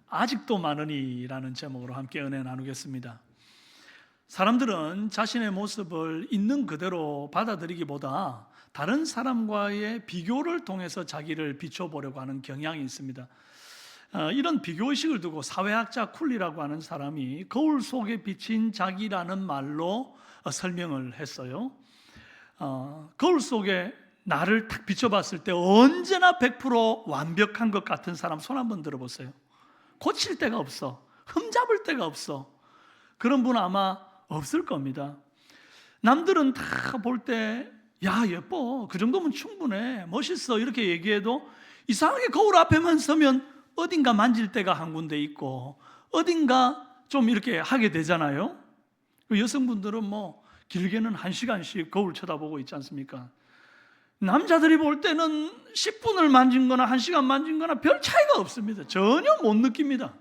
아직도 많으니라는 제목으로 함께 은혜 나누겠습니다. 사람들은 자신의 모습을 있는 그대로 받아들이기보다 다른 사람과의 비교를 통해서 자기를 비춰보려고 하는 경향이 있습니다. 이런 비교의식을 두고 사회학자 쿨리라고 하는 사람이 거울 속에 비친 자기라는 말로 설명을 했어요. 거울 속에 나를 딱 비춰봤을 때 언제나 100% 완벽한 것 같은 사람 손 한번 들어보세요. 고칠 데가 없어, 흠잡을 데가 없어. 그런 분 아마 없을 겁니다. 남들은 다 볼 때 야 예뻐, 그 정도면 충분해, 멋있어 이렇게 얘기해도 이상하게 거울 앞에만 서면 어딘가 만질 데가 한 군데 있고 어딘가 좀 이렇게 하게 되잖아요. 여성분들은 뭐 길게는 1시간씩 거울 쳐다보고 있지 않습니까? 남자들이 볼 때는 10분을 만진 거나 1시간 만진 거나 별 차이가 없습니다. 전혀 못 느낍니다.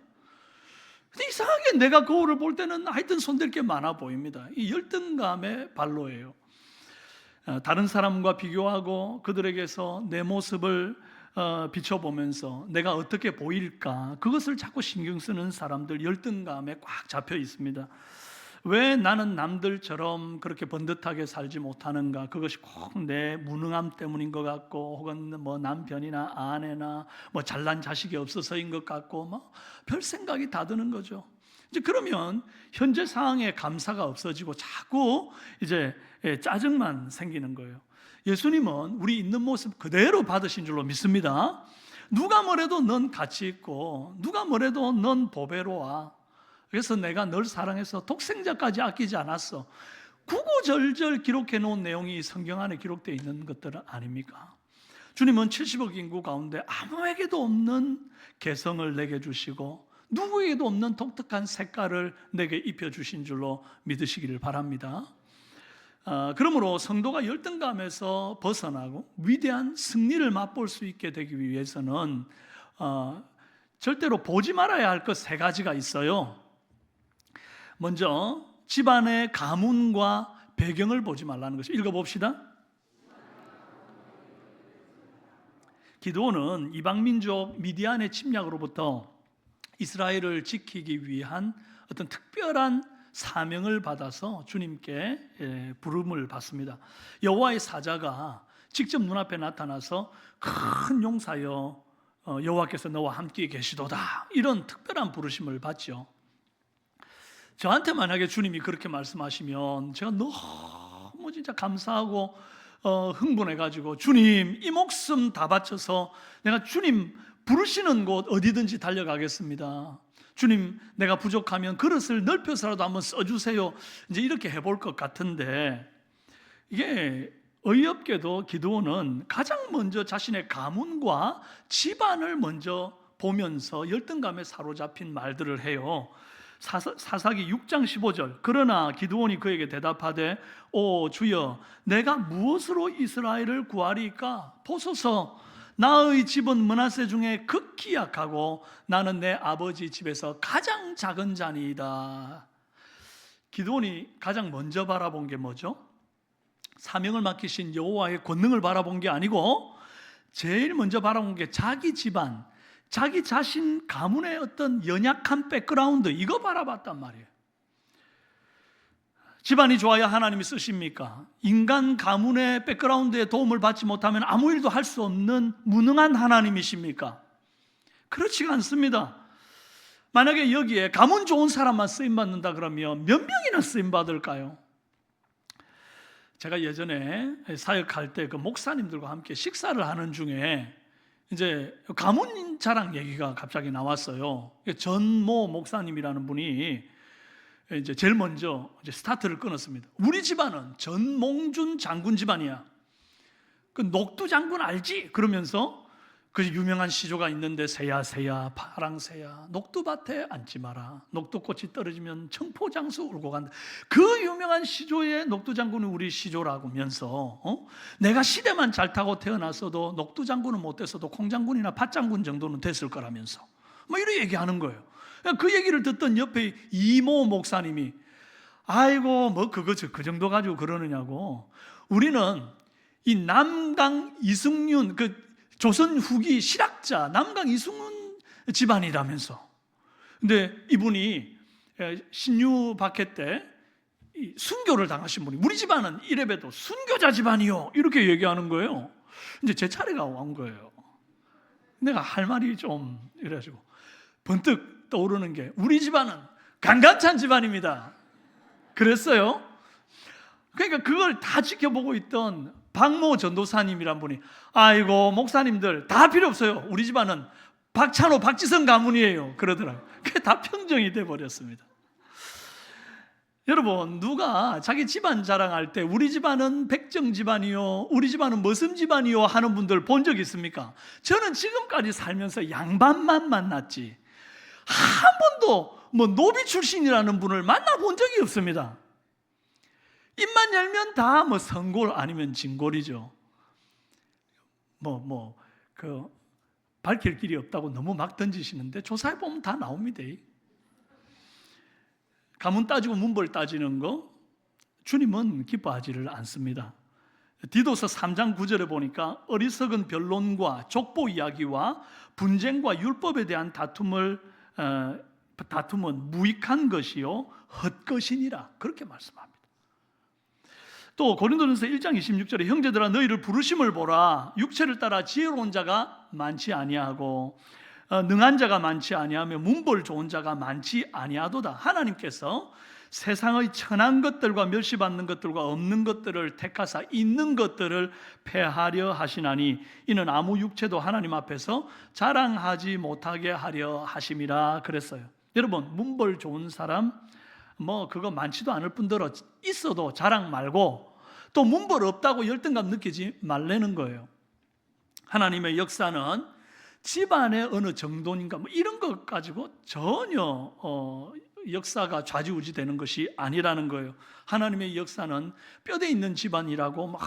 근데 이상하게 내가 거울을 볼 때는 하여튼 손댈 게 많아 보입니다. 이 열등감의 발로예요. 다른 사람과 비교하고 그들에게서 내 모습을 비춰보면서 내가 어떻게 보일까, 그것을 자꾸 신경 쓰는 사람들, 열등감에 꽉 잡혀 있습니다. 왜 나는 남들처럼 그렇게 번듯하게 살지 못하는가? 그것이 꼭 내 무능함 때문인 것 같고, 혹은 뭐 남편이나 아내나 뭐 잘난 자식이 없어서인 것 같고, 뭐 별 생각이 다 드는 거죠. 이제 그러면 현재 상황에 감사가 없어지고 자꾸 이제 짜증만 생기는 거예요. 예수님은 우리 있는 모습 그대로 받으신 줄로 믿습니다. 누가 뭐래도 넌 가치 있고, 누가 뭐래도 넌 보배로워. 그래서 내가 널 사랑해서 독생자까지 아끼지 않았어. 구구절절 기록해 놓은 내용이 성경 안에 기록되어 있는 것들은 아닙니까? 주님은 70억 인구 가운데 아무에게도 없는 개성을 내게 주시고 누구에게도 없는 독특한 색깔을 내게 입혀주신 줄로 믿으시기를 바랍니다. 그러므로 성도가 열등감에서 벗어나고 위대한 승리를 맛볼 수 있게 되기 위해서는 절대로 보지 말아야 할 것 3가지가 있어요. 먼저 집안의 가문과 배경을 보지 말라는 것을 읽어봅시다. 기드온은 이방민족 미디안의 침략으로부터 이스라엘을 지키기 위한 어떤 특별한 사명을 받아서 주님께 부름을 받습니다. 여호와의 사자가 직접 눈앞에 나타나서 큰 용사여 여호와께서 너와 함께 계시도다, 이런 특별한 부르심을 받죠. 저한테 만약에 주님이 그렇게 말씀하시면 제가 너무 진짜 감사하고 흥분해가지고 주님 이 목숨 다 바쳐서 내가 주님 부르시는 곳 어디든지 달려가겠습니다. 주님 내가 부족하면 그릇을 넓혀서라도 한번 써주세요. 이제 이렇게 해볼 것 같은데, 이게 어이없게도 기드온은 가장 먼저 자신의 가문과 집안을 먼저 보면서 열등감에 사로잡힌 말들을 해요. 사사기 6장 15절 그러나 기드온이 그에게 대답하되 오 주여 내가 무엇으로 이스라엘을 구하리까? 보소서 나의 집은 므낫세 중에 극히 약하고 나는 내 아버지 집에서 가장 작은 자니이다. 기드온이 가장 먼저 바라본 게 뭐죠? 사명을 맡기신 여호와의 권능을 바라본 게 아니고 제일 먼저 바라본 게 자기 집안, 자기 자신 가문의 어떤 연약한 백그라운드, 이거 바라봤단 말이에요. 집안이 좋아야 하나님이 쓰십니까? 인간 가문의 백그라운드에 도움을 받지 못하면 아무 일도 할 수 없는 무능한 하나님이십니까? 그렇지가 않습니다. 만약에 여기에 가문 좋은 사람만 쓰임받는다 그러면 몇 명이나 쓰임받을까요? 제가 예전에 사역할 때 그 목사님들과 함께 식사를 하는 중에 이제 가문 자랑 얘기가 갑자기 나왔어요. 전모 목사님이라는 분이 이제 제일 먼저 이제 스타트를 끊었습니다. 우리 집안은 전몽준 장군 집안이야. 그 녹두 장군 알지? 그러면서 그 유명한 시조가 있는데 새야 새야 파랑새야 녹두밭에 앉지 마라. 녹두꽃이 떨어지면 청포장수 울고 간다. 그 유명한 시조의 녹두 장군은 우리 시조라고 하면서 내가 시대만 잘 타고 태어났어도 녹두 장군은 못 됐어도 콩 장군이나 팥 장군 정도는 됐을 거라면서 뭐 이런 얘기하는 거예요. 그 얘기를 듣던 옆에 이모 목사님이 아이고 뭐 그거 그 정도 가지고 그러느냐고. 우리는 이 남강 이승윤 그 조선 후기 실학자 남강 이승윤 집안이라면서 근데 이분이 신유 박해 때 순교를 당하신 분이, 우리 집안은 이래봬도 순교자 집안이요 이렇게 얘기하는 거예요. 이제 제 차례가 온 거예요. 내가 할 말이 좀 이래가지고 번뜩 떠오르는 게, 우리 집안은 강간찬 집안입니다 그랬어요. 그러니까 그걸 다 지켜보고 있던 박모 전도사님이란 분이, 아이고 목사님들 다 필요 없어요, 우리 집안은 박찬호 박지성 가문이에요 그러더라고요. 그게 다 평정이 돼버렸습니다. 여러분, 누가 자기 집안 자랑할 때 우리 집안은 백정 집안이요, 우리 집안은 머슴 집안이요 하는 분들 본 적 있습니까? 저는 지금까지 살면서 양반만 만났지 한 번도 뭐 노비 출신이라는 분을 만나본 적이 없습니다. 입만 열면 다 뭐 성골 아니면 진골이죠. 그 밝힐 길이 없다고 너무 막 던지시는데 조사해 보면 다 나옵니다. 가문 따지고 문벌 따지는 거 주님은 기뻐하지를 않습니다. 디도서 3장 9절에 보니까 어리석은 변론과 족보 이야기와 분쟁과 율법에 대한 다툼은 무익한 것이요 헛것이니라 그렇게 말씀합니다. 또 고린도전서 1장 26절에 형제들아 너희를 부르심을 보라, 육체를 따라 지혜로운 자가 많지 아니하고 능한 자가 많지 아니하며 문벌 좋은 자가 많지 아니하도다. 하나님께서 세상의 천한 것들과 멸시받는 것들과 없는 것들을 택하사 있는 것들을 폐하려 하시나니 이는 아무 육체도 하나님 앞에서 자랑하지 못하게 하려 하심이라 그랬어요. 여러분, 문벌 좋은 사람 그거 많지도 않을 뿐더러 있어도 자랑 말고, 또 문벌 없다고 열등감 느끼지 말라는 거예요. 하나님의 역사는 집안의 어느 정도인가 이런 것 가지고 전혀 역사가 좌지우지 되는 것이 아니라는 거예요. 하나님의 역사는 뼈대 있는 집안이라고 막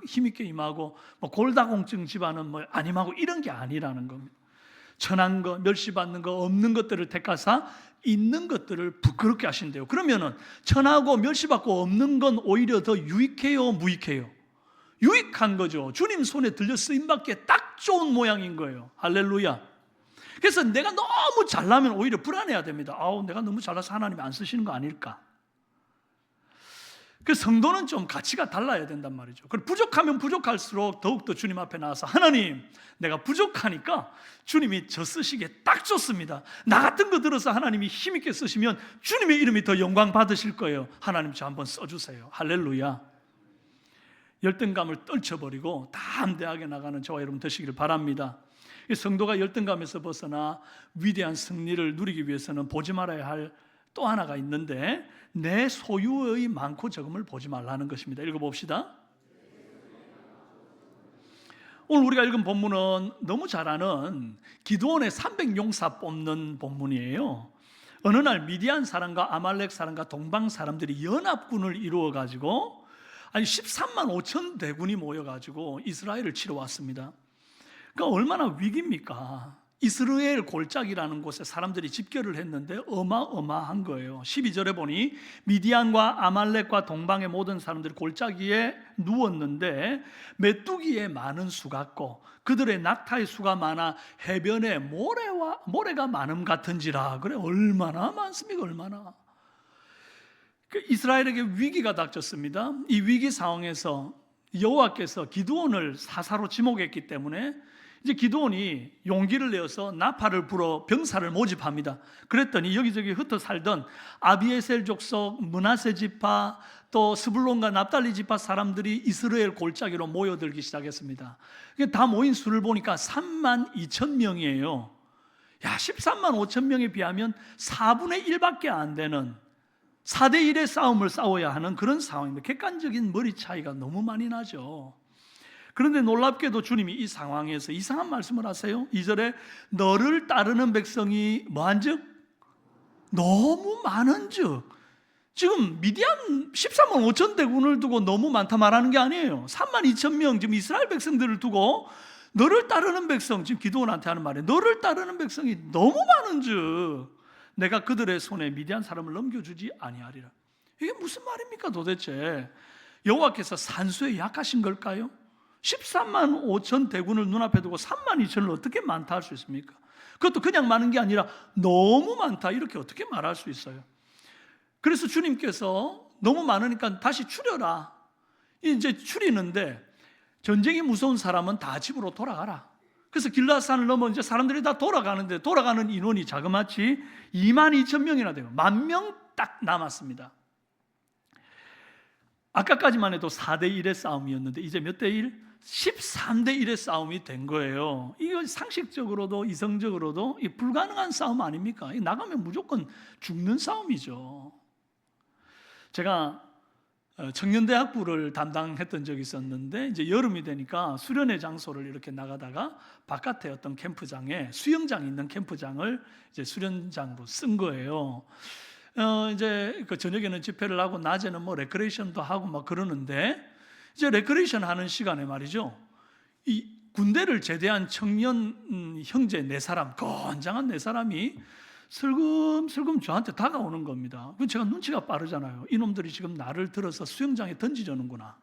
힘있게 임하고 골다공증 집안은 안 임하고 이런 게 아니라는 겁니다. 천한 것, 멸시받는 것, 없는 것들을 택하사 있는 것들을 부끄럽게 하신대요. 그러면은 천하고 멸시받고 없는 건 오히려 더 유익해요, 무익해요? 유익한 거죠. 주님 손에 들려 쓰임받기에 딱 좋은 모양인 거예요. 할렐루야. 그래서 내가 너무 잘나면 오히려 불안해야 됩니다. 내가 너무 잘나서 하나님이 안 쓰시는 거 아닐까? 그 성도는 좀 가치가 달라야 된단 말이죠. 그리고 부족하면 부족할수록 더욱더 주님 앞에 나와서 하나님, 내가 부족하니까 주님이 저 쓰시기에 딱 좋습니다. 나 같은 거 들어서 하나님이 힘있게 쓰시면 주님의 이름이 더 영광 받으실 거예요. 하나님 저 한번 써주세요. 할렐루야. 열등감을 떨쳐버리고 담대하게 나가는 저와 여러분 되시기를 바랍니다. 성도가 열등감에서 벗어나 위대한 승리를 누리기 위해서는 보지 말아야 할 또 하나가 있는데, 내 소유의 많고 적음을 보지 말라는 것입니다. 읽어봅시다. 오늘 우리가 읽은 본문은 너무 잘 아는 기드온의 300용사 뽑는 본문이에요. 어느 날 미디안 사람과 아말렉 사람과 동방 사람들이 연합군을 이루어가지고 13만 5천 대군이 모여가지고 이스라엘을 치러 왔습니다. 그러니까 얼마나 위기입니까? 이스라엘 골짜기라는 곳에 사람들이 집결을 했는데 어마어마한 거예요. 12절에 보니 미디안과 아말렉과 동방의 모든 사람들이 골짜기에 누웠는데 메뚜기의 많은 수 같고 그들의 낙타의 수가 많아 해변에 모래가 많음 같은지라. 그래, 얼마나 많습니까? 얼마나. 이스라엘에게 위기가 닥쳤습니다. 이 위기 상황에서 여호와께서 기드온을 사사로 지목했기 때문에 이제 기드온이 용기를 내어서 나팔을 불어 병사를 모집합니다. 그랬더니 여기저기 흩어 살던 아비에셀 족속, 므낫세 지파, 또 스불론과 납달리 지파 사람들이 이스라엘 골짜기로 모여들기 시작했습니다. 다 모인 수를 보니까 3만 2천 명이에요. 13만 5천 명에 비하면 4분의 1밖에 안 되는 4대 1의 싸움을 싸워야 하는 그런 상황입니다. 객관적인 머리 차이가 너무 많이 나죠. 그런데 놀랍게도 주님이 이 상황에서 이상한 말씀을 하세요. 2절에 너를 따르는 백성이 뭐한즉? 너무 많은즉. 지금 미디안 13만 5천 대군을 두고 너무 많다 말하는 게 아니에요. 3만 2천 명 지금 이스라엘 백성들을 두고 너를 따르는 백성, 지금 기드온한테 하는 말이에요. 너를 따르는 백성이 너무 많은즉 내가 그들의 손에 미디안 사람을 넘겨주지 아니하리라. 이게 무슨 말입니까 도대체? 여호와께서 산수에 약하신 걸까요? 13만 5천 대군을 눈앞에 두고 3만 2천을 어떻게 많다 할 수 있습니까? 그것도 그냥 많은 게 아니라 너무 많다, 이렇게 어떻게 말할 수 있어요? 그래서 주님께서 너무 많으니까 다시 추려라. 이제 추리는데 전쟁이 무서운 사람은 다 집으로 돌아가라. 그래서 길라산을 넘어 이제 사람들이 다 돌아가는데 돌아가는 인원이 자그마치 22,000명이나 돼요. 10,000명 딱 남았습니다. 아까까지만 해도 4대1의 싸움이었는데 이제 몇 대 1? 13대1의 싸움이 된 거예요. 이거 상식적으로도 이성적으로도 불가능한 싸움 아닙니까? 나가면 무조건 죽는 싸움이죠. 제가 청년대학부를 담당했던 적이 있었는데 이제 여름이 되니까 수련회 장소를 이렇게 나가다가 바깥에 어떤 캠프장에 수영장이 있는 캠프장을 이제 수련장으로 쓴 거예요. 이제 그 저녁에는 집회를 하고 낮에는 뭐 레크레이션도 하고 막 그러는데 이제 레크레이션 하는 시간에 말이죠. 이 군대를 제대한 청년 형제 4사람, 건장한 4사람이 슬금슬금 저한테 다가오는 겁니다. 제가 눈치가 빠르잖아요. 이놈들이 지금 나를 들어서 수영장에 던지려는구나.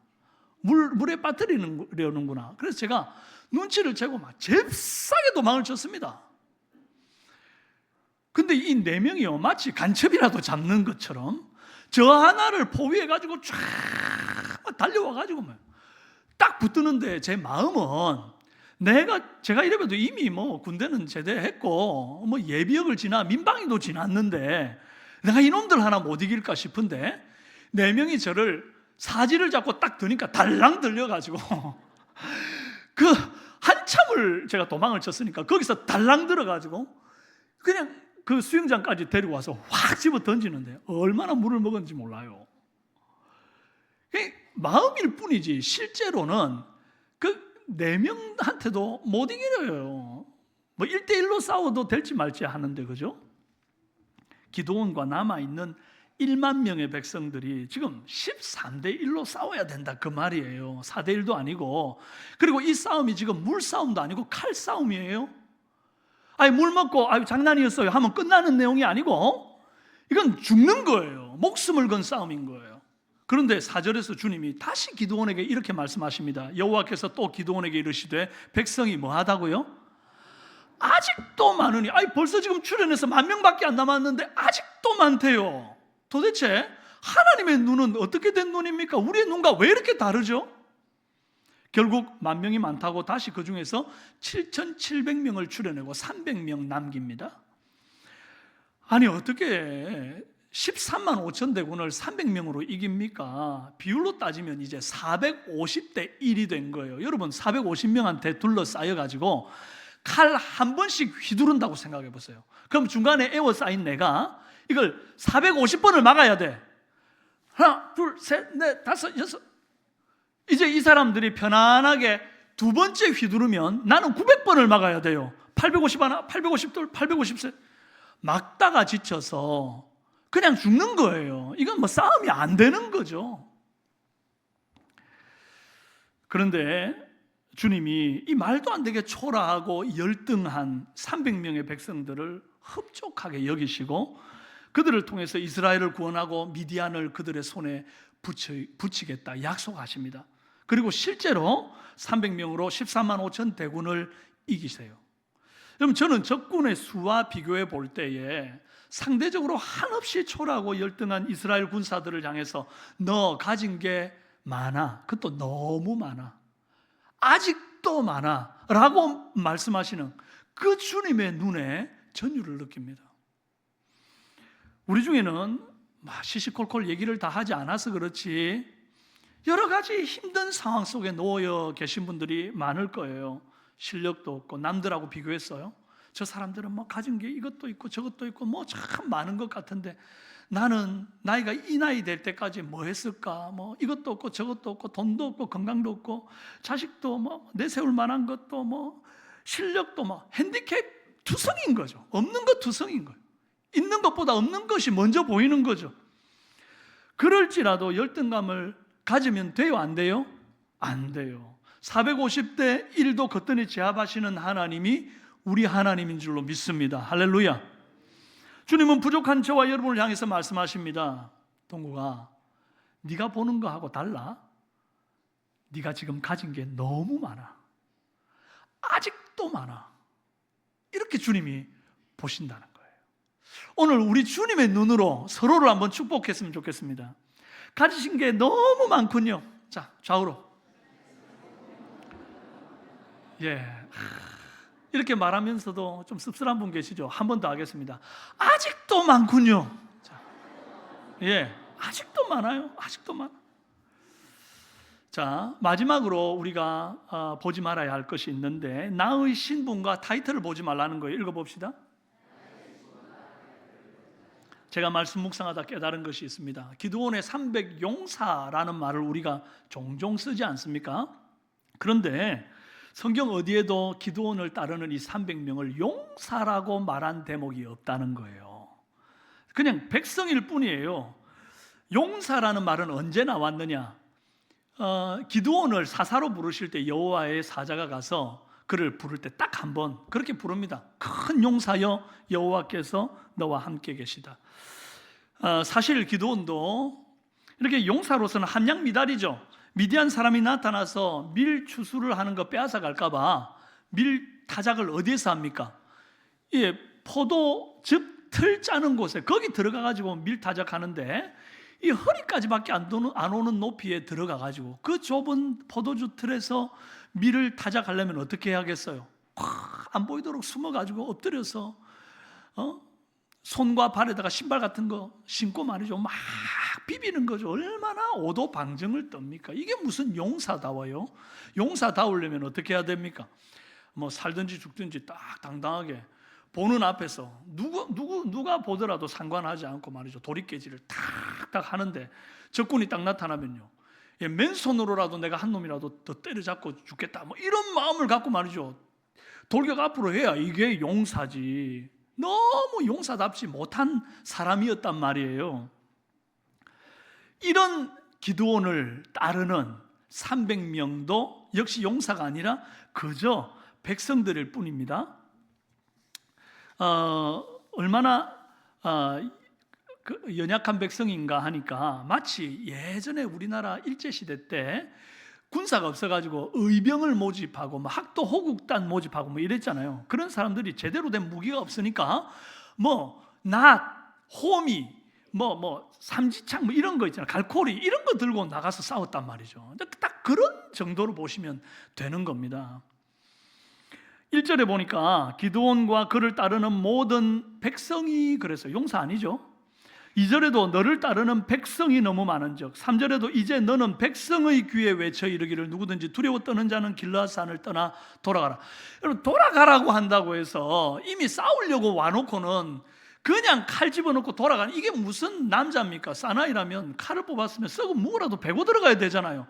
물에 빠뜨리려는구나. 그래서 제가 눈치를 채고 막 잽싸게 도망을 쳤습니다. 근데 이 4명이요, 마치 간첩이라도 잡는 것처럼 저 하나를 포위해가지고 쫙 달려와가지고 딱 붙드는데 제 마음은 제가 이래봬도 이미 뭐 군대는 제대했고 뭐 예비역을 지나 민방위도 지났는데 내가 이놈들 하나 못 이길까 싶은데 4명이 저를 사지를 잡고 딱 드니까 달랑 들려가지고 그 한참을 제가 도망을 쳤으니까 거기서 달랑 들어가지고 그냥 그 수영장까지 데리고 와서 확 집어 던지는데 얼마나 물을 먹었는지 몰라요. 마음일 뿐이지 실제로는 그 4명한테도 못 이겨요. 뭐 1대1로 싸워도 될지 말지 하는데, 그죠? 기드온과 남아있는 1만 명의 백성들이 지금 13대1로 싸워야 된다, 그 말이에요. 4대1도 아니고. 그리고 이 싸움이 지금 물싸움도 아니고 칼싸움이에요. 아니 물 먹고 장난이었어요 하면 끝나는 내용이 아니고 이건 죽는 거예요. 목숨을 건 싸움인 거예요. 그런데 4절에서 주님이 다시 기드온에게 이렇게 말씀하십니다. 여호와께서 또 기드온에게 이르시되 백성이 뭐하다고요? 아직도 많으니. 벌써 지금 출현해서 10,000명밖에 안 남았는데 아직도 많대요. 도대체 하나님의 눈은 어떻게 된 눈입니까? 우리의 눈과 왜 이렇게 다르죠? 결국 10,000명이 많다고 다시 그 중에서 7,700명을 추려내고 300명 남깁니다. 아니 어떻게 13만 5천 대군을 300명으로 이깁니까? 비율로 따지면 이제 450대 1이 된 거예요. 여러분 450명한테 둘러싸여가지고 칼 한 번씩 휘두른다고 생각해 보세요. 그럼 중간에 에워싸인 내가 이걸 450번을 막아야 돼. 하나, 둘, 셋, 넷, 다섯, 여섯. 이제 이 사람들이 편안하게 2번째 휘두르면 나는 900번을 막아야 돼요. 851, 852, 853. 막다가 지쳐서 그냥 죽는 거예요. 이건 뭐 싸움이 안 되는 거죠. 그런데 주님이 이 말도 안 되게 초라하고 열등한 300명의 백성들을 흡족하게 여기시고 그들을 통해서 이스라엘을 구원하고 미디안을 그들의 손에 붙이겠다 약속하십니다. 그리고 실제로 300명으로 13만 5천 대군을 이기세요. 여러분 저는 적군의 수와 비교해 볼 때에 상대적으로 한없이 초라하고 열등한 이스라엘 군사들을 향해서 너 가진 게 많아, 그것도 너무 많아, 아직도 많아 라고 말씀하시는 그 주님의 눈에 전율을 느낍니다. 우리 중에는 시시콜콜 얘기를 다 하지 않아서 그렇지 여러 가지 힘든 상황 속에 놓여 계신 분들이 많을 거예요. 실력도 없고 남들하고 비교했어요. 저 사람들은 뭐 가진 게 이것도 있고 저것도 있고 뭐 참 많은 것 같은데 나는 나이가 이 나이 될 때까지 뭐 했을까? 뭐 이것도 없고 저것도 없고 돈도 없고 건강도 없고 자식도 뭐 내세울 만한 것도 뭐 실력도 뭐 핸디캡 투성인 거죠. 없는 것 투성인 거예요. 있는 것보다 없는 것이 먼저 보이는 거죠. 그럴지라도 열등감을 가지면 돼요? 안 돼요? 안 돼요. 450대 1도 거뜬히 제압하시는 하나님이 우리 하나님인 줄로 믿습니다. 할렐루야. 주님은 부족한 저와 여러분을 향해서 말씀하십니다. 동구가 네가 보는 거하고 달라. 네가 지금 가진 게 너무 많아. 아직도 많아. 이렇게 주님이 보신다는 거예요. 오늘 우리 주님의 눈으로 서로를 한번 축복했으면 좋겠습니다. 가지신 게 너무 많군요. 자, 좌우로. 예. 이렇게 말하면서도 좀 씁쓸한 분 계시죠? 한 번 더 하겠습니다. 아직도 많군요. 자, 예. 아직도 많아요. 아직도 많아. 자, 마지막으로 우리가 보지 말아야 할 것이 있는데, 나의 신분과 타이틀을 보지 말라는 거예요. 읽어봅시다. 제가 말씀 묵상하다 깨달은 것이 있습니다. 기드온의 300용사라는 말을 우리가 종종 쓰지 않습니까? 그런데 성경 어디에도 기드온을 따르는 이 300명을 용사라고 말한 대목이 없다는 거예요. 그냥 백성일 뿐이에요. 용사라는 말은 언제 나왔느냐? 기드온을 사사로 부르실 때 여호와의 사자가 가서 그를 부를 때 딱 한 번 그렇게 부릅니다. 큰 용사여 여호와께서 너와 함께 계시다. 사실 기드온도 이렇게 용사로서는 함량미달이죠. 미디안 사람이 나타나서 밀 추수를 하는 거 빼앗아 갈까 봐 밀 타작을 어디에서 합니까? 예, 포도즙 틀 짜는 곳에 거기 들어가 가지고 밀 타작하는데 이 허리까지밖에 안 오는 높이에 들어가 가지고 그 좁은 포도주 틀에서 밀을 타작하려면 어떻게 해야겠어요? 안 보이도록 숨어 가지고 엎드려서 손과 발에다가 신발 같은 거 신고 말이죠. 막 비비는 거죠. 얼마나 오도방정을 떱니까? 이게 무슨 용사다워요? 용사다우려면 어떻게 해야 됩니까? 뭐 살든지 죽든지 딱 당당하게 보는 앞에서 누가 보더라도 상관하지 않고 말이죠. 도리깨질을 탁탁 하는데 적군이 딱 나타나면요. 예, 맨손으로라도 내가 한 놈이라도 더 때려잡고 죽겠다. 뭐 이런 마음을 갖고 말이죠. 돌격 앞으로 해야 이게 용사지. 너무 용사답지 못한 사람이었단 말이에요. 이런 기드온을 따르는 300명도 역시 용사가 아니라 그저 백성들일 뿐입니다. 얼마나 연약한 백성인가 하니까 마치 예전에 우리나라 일제시대 때 군사가 없어가지고 의병을 모집하고 학도 호국단 모집하고 뭐 이랬잖아요. 그런 사람들이 제대로 된 무기가 없으니까 낫, 호미, 삼지창 이런 거 있잖아요. 갈코리 이런 거 들고 나가서 싸웠단 말이죠. 딱 그런 정도로 보시면 되는 겁니다. 1절에 보니까 기드온과 그를 따르는 모든 백성이 그래서 용사 아니죠. 2절에도 너를 따르는 백성이 너무 많은즉 3절에도 이제 너는 백성의 귀에 외쳐 이르기를 누구든지 두려워 떠는 자는 길르앗산을 떠나 돌아가라. 여러분 돌아가라고 한다고 해서 이미 싸우려고 와놓고는 그냥 칼 집어넣고 돌아가는 이게 무슨 남자입니까? 사나이라면 칼을 뽑았으면 썩은 무라도 베고 들어가야 되잖아요.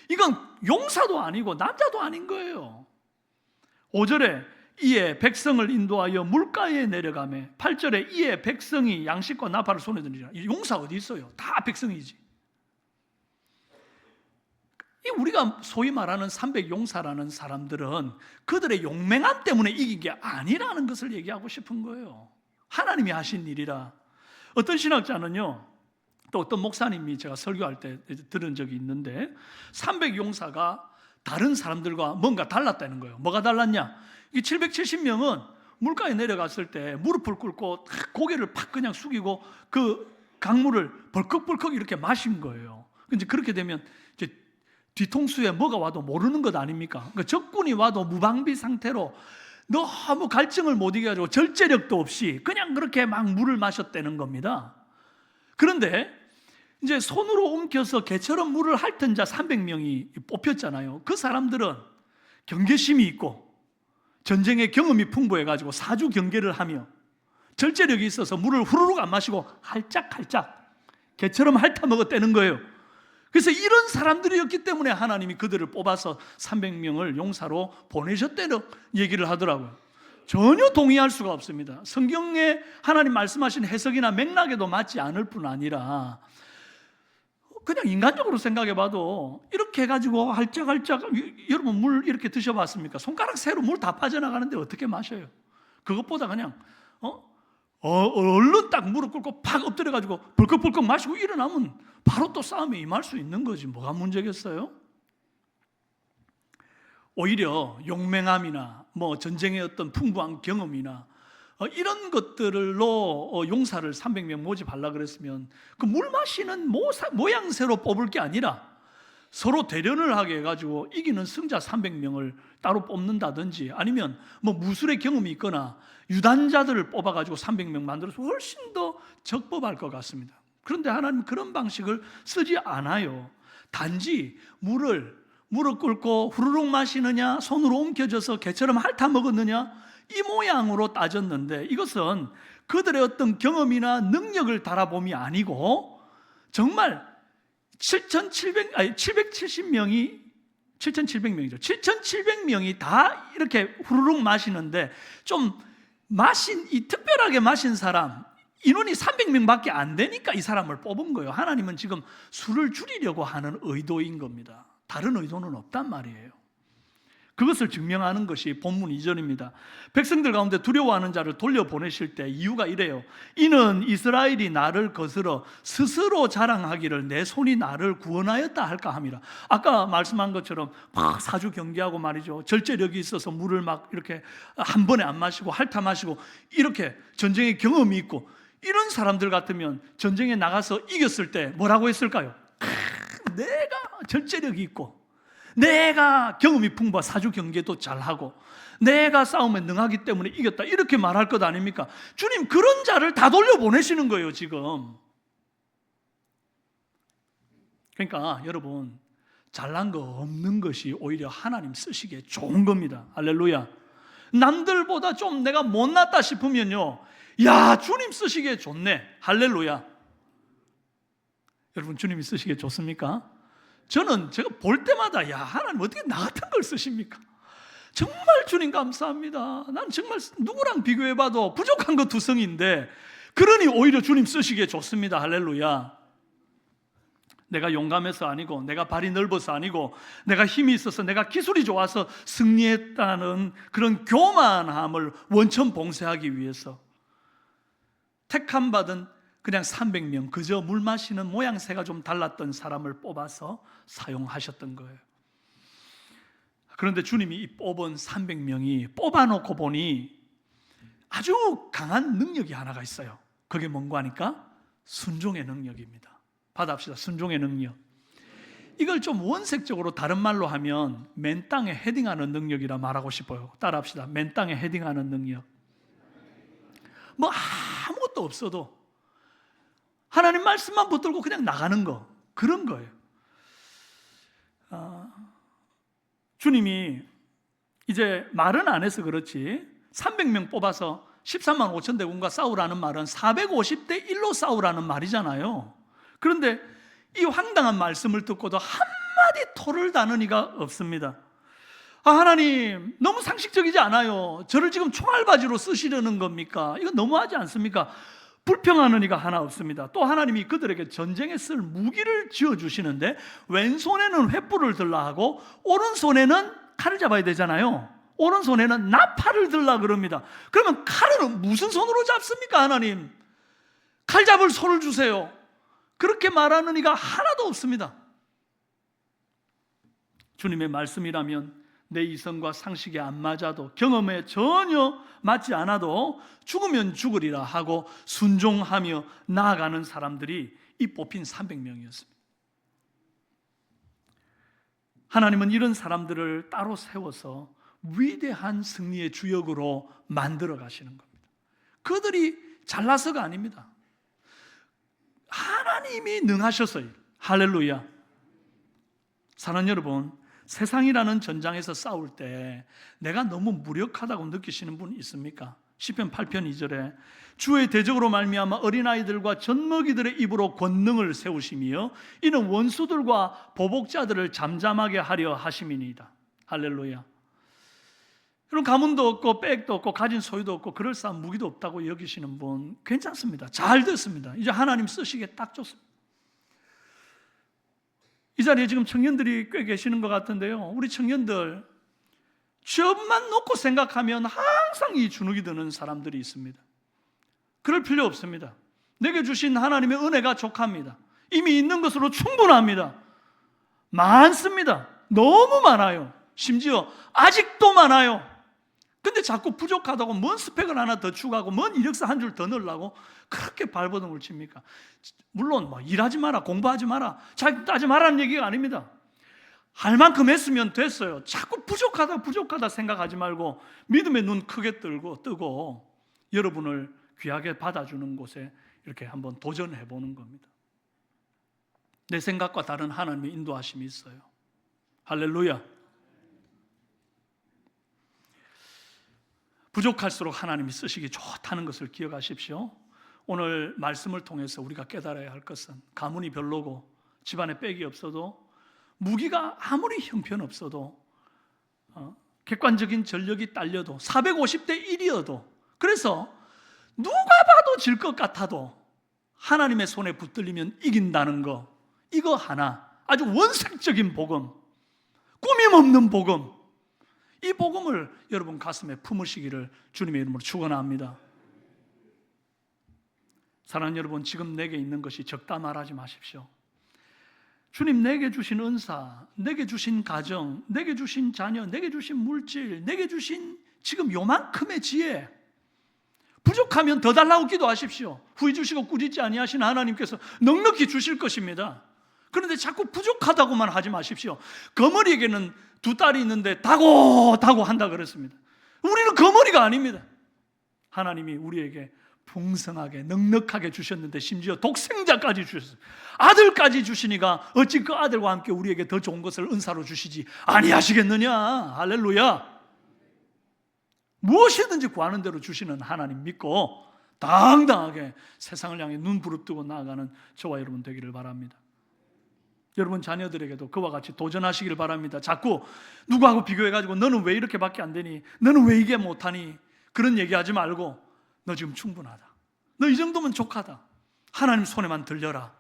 이건 용사도 아니고 남자도 아닌 거예요. 5절에 이에 백성을 인도하여 물가에 내려가매 8절에 이에 백성이 양식과 나팔을 손에 드니라. 용사 어디 있어요? 다 백성이지. 우리가 소위 말하는 300용사라는 사람들은 그들의 용맹함 때문에 이긴 게 아니라는 것을 얘기하고 싶은 거예요. 하나님이 하신 일이라. 어떤 신학자는요, 또 어떤 목사님이 제가 설교할 때 들은 적이 있는데 300용사가 다른 사람들과 뭔가 달랐다는 거예요. 뭐가 달랐냐? 이 770명은 물가에 내려갔을 때 무릎을 꿇고 고개를 팍 그냥 숙이고 그 강물을 벌컥벌컥 이렇게 마신 거예요. 이제 그렇게 되면 이제 뒤통수에 뭐가 와도 모르는 것 아닙니까? 그러니까 적군이 와도 무방비 상태로 너무 갈증을 못 이겨가지고 절제력도 없이 그냥 그렇게 막 물을 마셨다는 겁니다. 그런데 이제 손으로 움켜서 개처럼 물을 핥은 자 300명이 뽑혔잖아요. 그 사람들은 경계심이 있고 전쟁의 경험이 풍부해가지고 사주 경계를 하며 절제력이 있어서 물을 후루룩 안 마시고 할짝할짝 개처럼 핥아 먹었다는 거예요. 그래서 이런 사람들이었기 때문에 하나님이 그들을 뽑아서 300명을 용사로 보내셨다는 얘기를 하더라고요. 전혀 동의할 수가 없습니다. 성경에 하나님 말씀하신 해석이나 맥락에도 맞지 않을 뿐 아니라 그냥 인간적으로 생각해 봐도 이렇게 해가지고 할짝할짝, 여러분 물 이렇게 드셔봤습니까? 손가락 새로 물 다 빠져나가는데 어떻게 마셔요? 그것보다 그냥 얼른 딱 무릎 꿇고 팍 엎드려가지고 벌컥벌컥 마시고 일어나면 바로 또 싸움에 임할 수 있는 거지. 뭐가 문제겠어요? 오히려 용맹함이나 뭐 전쟁의 어떤 풍부한 경험이나 이런 것들로 용사를 300명 모집하려고 그랬으면 그 물 마시는 모양새로 뽑을 게 아니라 서로 대련을 하게 해가지고 이기는 승자 300명을 따로 뽑는다든지, 아니면 뭐 무술의 경험이 있거나 유단자들을 뽑아가지고 300명 만들어서 훨씬 더 적법할 것 같습니다. 그런데 하나님은 그런 방식을 쓰지 않아요. 단지 물을 끓고 후루룩 마시느냐, 손으로 움켜져서 개처럼 핥아 먹었느냐, 이 모양으로 따졌는데, 이것은 그들의 어떤 경험이나 능력을 달아봄이 아니고 정말 770명이죠. 7,700명이 다 이렇게 후루룩 마시는데, 좀 특별하게 마신 사람, 인원이 300명밖에 안 되니까 이 사람을 뽑은 거예요. 하나님은 지금 수를 줄이려고 하는 의도인 겁니다. 다른 의도는 없단 말이에요. 그것을 증명하는 것이 본문 2절입니다. 백성들 가운데 두려워하는 자를 돌려보내실 때 이유가 이래요. 이는 이스라엘이 나를 거스러 스스로 자랑하기를 내 손이 나를 구원하였다 할까 함이라. 아까 말씀한 것처럼 막 사주 경계하고 말이죠, 절제력이 있어서 물을 막 이렇게 한 번에 안 마시고 핥아 마시고 이렇게 전쟁의 경험이 있고, 이런 사람들 같으면 전쟁에 나가서 이겼을 때 뭐라고 했을까요? 내가 절제력이 있고, 내가 경험이 풍부하, 사주 경계도 잘하고, 내가 싸움에 능하기 때문에 이겼다, 이렇게 말할 것 아닙니까? 주님 그런 자를 다 돌려보내시는 거예요 지금. 그러니까 여러분, 잘난 거 없는 것이 오히려 하나님 쓰시기에 좋은 겁니다. 할렐루야. 남들보다 좀 내가 못났다 싶으면요, 야, 주님 쓰시기에 좋네. 할렐루야. 여러분, 주님이 쓰시기에 좋습니까? 저는 제가 볼 때마다, 야, 하나님 어떻게 나 같은 걸 쓰십니까? 정말 주님 감사합니다. 난 정말 누구랑 비교해봐도 부족한 거 두성인데, 그러니 오히려 주님 쓰시기에 좋습니다. 할렐루야. 내가 용감해서 아니고, 내가 발이 넓어서 아니고, 내가 힘이 있어서, 내가 기술이 좋아서 승리했다는 그런 교만함을 원천 봉쇄하기 위해서 택함 받은 그냥 300명, 그저 물 마시는 모양새가 좀 달랐던 사람을 뽑아서 사용하셨던 거예요. 그런데 주님이 이 뽑은 300명이 뽑아놓고 보니 아주 강한 능력이 하나가 있어요. 그게 뭔가 하니까 순종의 능력입니다. 받아합시다. 순종의 능력. 이걸 좀 원색적으로 다른 말로 하면 맨 땅에 헤딩하는 능력이라 말하고 싶어요. 따라합시다. 맨 땅에 헤딩하는 능력. 뭐 아무것도 없어도 하나님 말씀만 붙들고 그냥 나가는 거, 그런 거예요. 주님이 이제 말은 안 해서 그렇지 300명 뽑아서 13만 5천 대군과 싸우라는 말은 450대 1로 싸우라는 말이잖아요. 그런데 이 황당한 말씀을 듣고도 한마디 토를 다는 이가 없습니다. 하나님, 너무 상식적이지 않아요? 저를 지금 총알바지로 쓰시려는 겁니까? 이거 너무하지 않습니까? 불평하는 이가 하나 없습니다. 또 하나님이 그들에게 전쟁에 쓸 무기를 지어주시는데, 왼손에는 횃불을 들라 하고 오른손에는 칼을 잡아야 되잖아요. 오른손에는 나팔을 들라 그럽니다. 그러면 칼은 무슨 손으로 잡습니까? 하나님, 칼 잡을 손을 주세요. 그렇게 말하는 이가 하나도 없습니다. 주님의 말씀이라면 내 이성과 상식에 안 맞아도, 경험에 전혀 맞지 않아도 죽으면 죽으리라 하고 순종하며 나아가는 사람들이 이 뽑힌 300명이었습니다. 하나님은 이런 사람들을 따로 세워서 위대한 승리의 주역으로 만들어 가시는 겁니다. 그들이 잘나서가 아닙니다. 하나님이 능하셔서요. 할렐루야. 사랑하는 여러분, 세상이라는 전장에서 싸울 때 내가 너무 무력하다고 느끼시는 분 있습니까? 시편 8편 2절에 주의 대적으로 말미암아 어린아이들과 젖먹이들의 입으로 권능을 세우시며 이는 원수들과 보복자들을 잠잠하게 하려 하심이니이다. 할렐루야. 여러분, 가문도 없고 백도 없고 가진 소유도 없고 그럴싸한 무기도 없다고 여기시는 분 괜찮습니다. 잘 됐습니다. 이제 하나님 쓰시기에 딱 좋습니다. 이 자리에 지금 청년들이 꽤 계시는 것 같은데요, 우리 청년들 취업만 놓고 생각하면 항상 이 주눅이 드는 사람들이 있습니다. 그럴 필요 없습니다. 내게 주신 하나님의 은혜가 족합니다. 이미 있는 것으로 충분합니다. 많습니다. 너무 많아요. 심지어 아직도 많아요. 근데 자꾸 부족하다고 뭔 스펙을 하나 더 추가하고 뭔 이력서 한 줄 더 넣으려고 그렇게 발버둥을 칩니까? 물론 뭐 일하지 마라, 공부하지 마라, 자기 따지 마라는 얘기가 아닙니다. 할 만큼 했으면 됐어요. 자꾸 부족하다 생각하지 말고 믿음의 눈 크게 뜨고 여러분을 귀하게 받아주는 곳에 이렇게 한번 도전해 보는 겁니다. 내 생각과 다른 하나님의 인도하심이 있어요. 할렐루야. 부족할수록 하나님이 쓰시기 좋다는 것을 기억하십시오. 오늘 말씀을 통해서 우리가 깨달아야 할 것은 가문이 별로고 집안에 빽이 없어도 무기가 아무리 형편없어도 객관적인 전력이 딸려도 450대 1이어도 그래서 누가 봐도 질 것 같아도 하나님의 손에 붙들리면 이긴다는 거, 이거 하나 아주 원색적인 복음, 꾸밈없는 복음, 이 복음을 여러분 가슴에 품으시기를 주님의 이름으로 축원합니다. 사랑하는 여러분, 지금 내게 있는 것이 적다 말하지 마십시오. 주님 내게 주신 은사, 내게 주신 가정, 내게 주신 자녀, 내게 주신 물질, 내게 주신 지금 요만큼의 지혜, 부족하면 더 달라고 기도하십시오. 후히 주시고 꾸짖지 아니하시는 하나님께서 넉넉히 주실 것입니다. 그런데 자꾸 부족하다고만 하지 마십시오. 거머리에게는 두 딸이 있는데 다고 한다 그랬습니다. 우리는 거머리가 아닙니다. 하나님이 우리에게 풍성하게 넉넉하게 주셨는데 심지어 독생자까지 주셨어요. 아들까지 주시니까 어찌 그 아들과 함께 우리에게 더 좋은 것을 은사로 주시지 아니하시겠느냐. 할렐루야. 무엇이든지 구하는 대로 주시는 하나님 믿고 당당하게 세상을 향해 눈 부릅뜨고 나아가는 저와 여러분 되기를 바랍니다. 여러분 자녀들에게도 그와 같이 도전하시기를 바랍니다. 자꾸 누구하고 비교해가지고 너는 왜 이렇게밖에 안 되니, 너는 왜 이게 못하니, 그런 얘기하지 말고 너 지금 충분하다, 너 이 정도면 족하다, 하나님 손에만 들려라.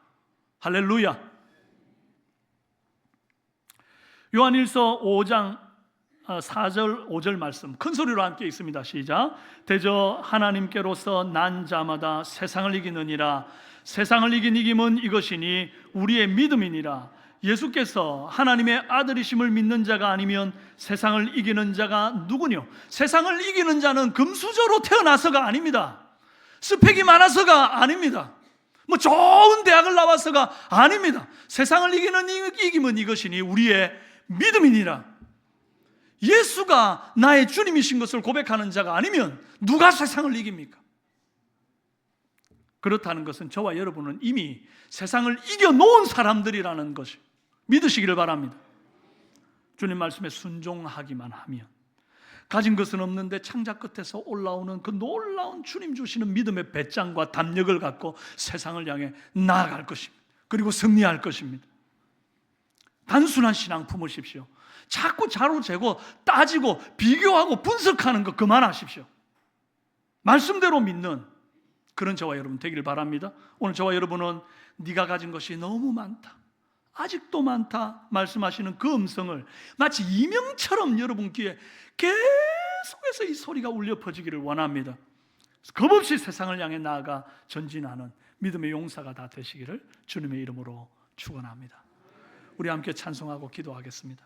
할렐루야. 요한일서 5장 4절 5절 말씀 큰 소리로 함께 읽습니다. 시작. 대저 하나님께로서 난 자마다 세상을 이기느니라. 세상을 이긴 이김은 이것이니 우리의 믿음이니라. 예수께서 하나님의 아들이심을 믿는 자가 아니면 세상을 이기는 자가 누구뇨? 세상을 이기는 자는 금수저로 태어나서가 아닙니다. 스펙이 많아서가 아닙니다. 뭐 좋은 대학을 나와서가 아닙니다. 세상을 이기는 이김은 이것이니 우리의 믿음이니라. 예수가 나의 주님이신 것을 고백하는 자가 아니면 누가 세상을 이깁니까? 그렇다는 것은 저와 여러분은 이미 세상을 이겨놓은 사람들이라는 것을 믿으시기를 바랍니다. 주님 말씀에 순종하기만 하면 가진 것은 없는데 창자 끝에서 올라오는 그 놀라운 주님 주시는 믿음의 배짱과 담력을 갖고 세상을 향해 나아갈 것입니다. 그리고 승리할 것입니다. 단순한 신앙 품으십시오. 자꾸 자로재고 따지고 비교하고 분석하는 거 그만하십시오. 말씀대로 믿는 그런 저와 여러분 되기를 바랍니다. 오늘 저와 여러분은 네가 가진 것이 너무 많다, 아직도 많다 말씀하시는 그 음성을 마치 이명처럼 여러분 귀에 계속해서 이 소리가 울려 퍼지기를 원합니다. 겁없이 세상을 향해 나아가 전진하는 믿음의 용사가 다 되시기를 주님의 이름으로 축원합니다. 우리 함께 찬송하고 기도하겠습니다.